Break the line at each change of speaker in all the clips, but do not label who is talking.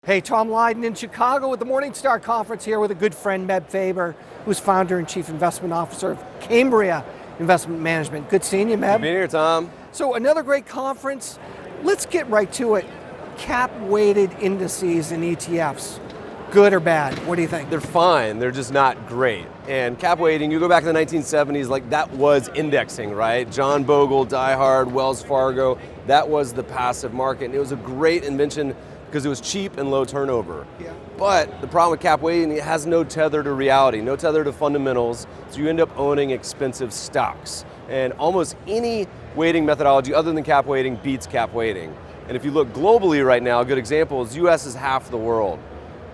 Hey, Tom Lydon in Chicago with the Morningstar Conference here with a good friend, Mebane Faber, who's founder and chief investment officer of Cambria Investment Management. Good seeing you, Meb.
Good being here, Tom.
So another great conference. Let's get right to it. Cap-weighted indices and ETFs, good or bad? What do you think?
They're fine, they're just not great. And cap weighting, you go back to the 1970s, like that was indexing, right? John Bogle, Die Hard, Wells Fargo, that was the passive market. And it was a great invention because it was cheap and low turnover.
Yeah.
But the problem with cap weighting, it has no tether to reality, no tether to fundamentals, so you end up owning expensive stocks. And almost any weighting methodology other than cap weighting beats cap weighting. And if you look globally right now, a good example is US is half the world.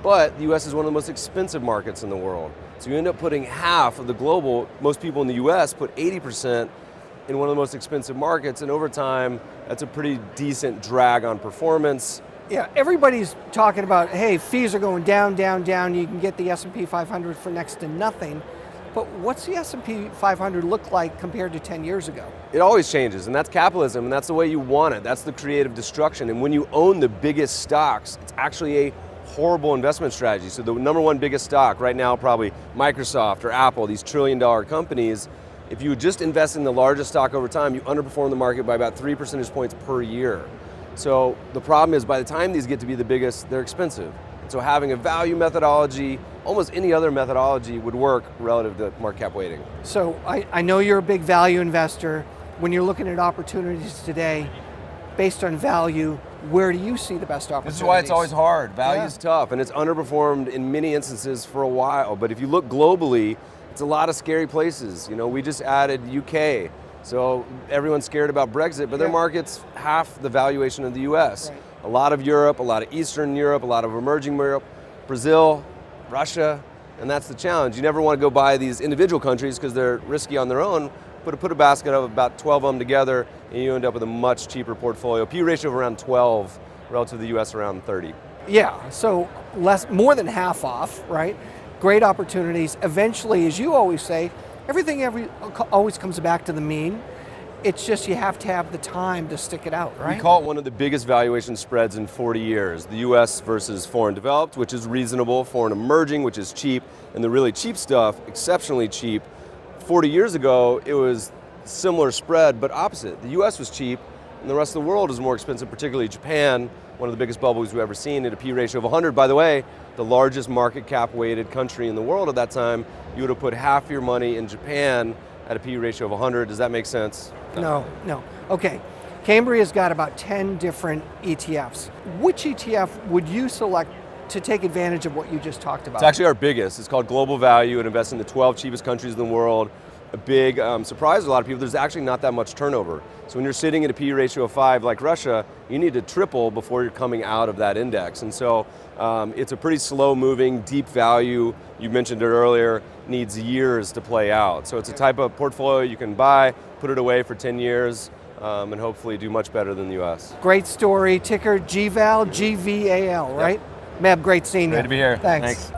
But the US is one of the most expensive markets in the world. So you end up putting half of the global, most people in the US put 80% in one of the most expensive markets, and over time, that's a pretty decent drag on performance.
Yeah, everybody's talking about, hey, fees are going down, down, down. You can get the S&P 500 for next to nothing. But what's the S&P 500 look like compared to 10 years ago?
It always changes, and that's capitalism, and that's the way you want it. That's the creative destruction. And when you own the biggest stocks, it's actually a horrible investment strategy. So the number one biggest stock right now, probably Microsoft or Apple, these trillion-dollar companies, if you just invest in the largest stock over time, you underperform the market by about 3 percentage points per year. So the problem is by the time these get to be the biggest, they're expensive. So having a value methodology, almost any other methodology would work relative to market cap weighting.
So I know you're a big value investor. When you're looking at opportunities today, based on value, where do you see the best opportunities?
This is why it's always hard. Value's tough, and it's underperformed in many instances for a while. But if you look globally, it's a lot of scary places. You know, we just added UK. So everyone's scared about Brexit, but their market's half the valuation of the US.
Right.
A lot of Europe, a lot of Eastern Europe, a lot of emerging Europe, Brazil, Russia, and that's the challenge. You never want to go buy these individual countries because they're risky on their own. Put a basket of about 12 of them together and you end up with a much cheaper portfolio. P ratio of around 12 relative to the US around 30.
Yeah, so more than half off, right? Great opportunities. Eventually, as you always say, everything always comes back to the mean. It's just you have to have the time to stick it out, right?
We call it one of the biggest valuation spreads in 40 years. The US versus foreign developed, which is reasonable, foreign emerging, which is cheap, and the really cheap stuff, exceptionally cheap. 40 years ago, it was similar spread, but opposite. The US was cheap, and the rest of the world is more expensive, particularly Japan, one of the biggest bubbles we've ever seen at a P ratio of 100. By the way, the largest market cap weighted country in the world at that time, you would have put half your money in Japan at a P ratio of 100. Does that make sense?
No. Okay, Cambria's got about 10 different ETFs. Which ETF would you select to take advantage of what you just talked about?
It's actually our biggest. It's called Global Value. It invests in the 12 cheapest countries in the world. A big surprise to a lot of people, there's actually not that much turnover. So when you're sitting at a P ratio of 5 like Russia, you need to triple before you're coming out of that index. And so it's a pretty slow moving, deep value. You mentioned it earlier, needs years to play out. So it's a type of portfolio you can buy, put it away for 10 years, and hopefully do much better than the US.
Great story, ticker GVAL, GVAL, right?
Yep.
Meb, great seeing you.
Great to be here.
Thanks.
Thanks.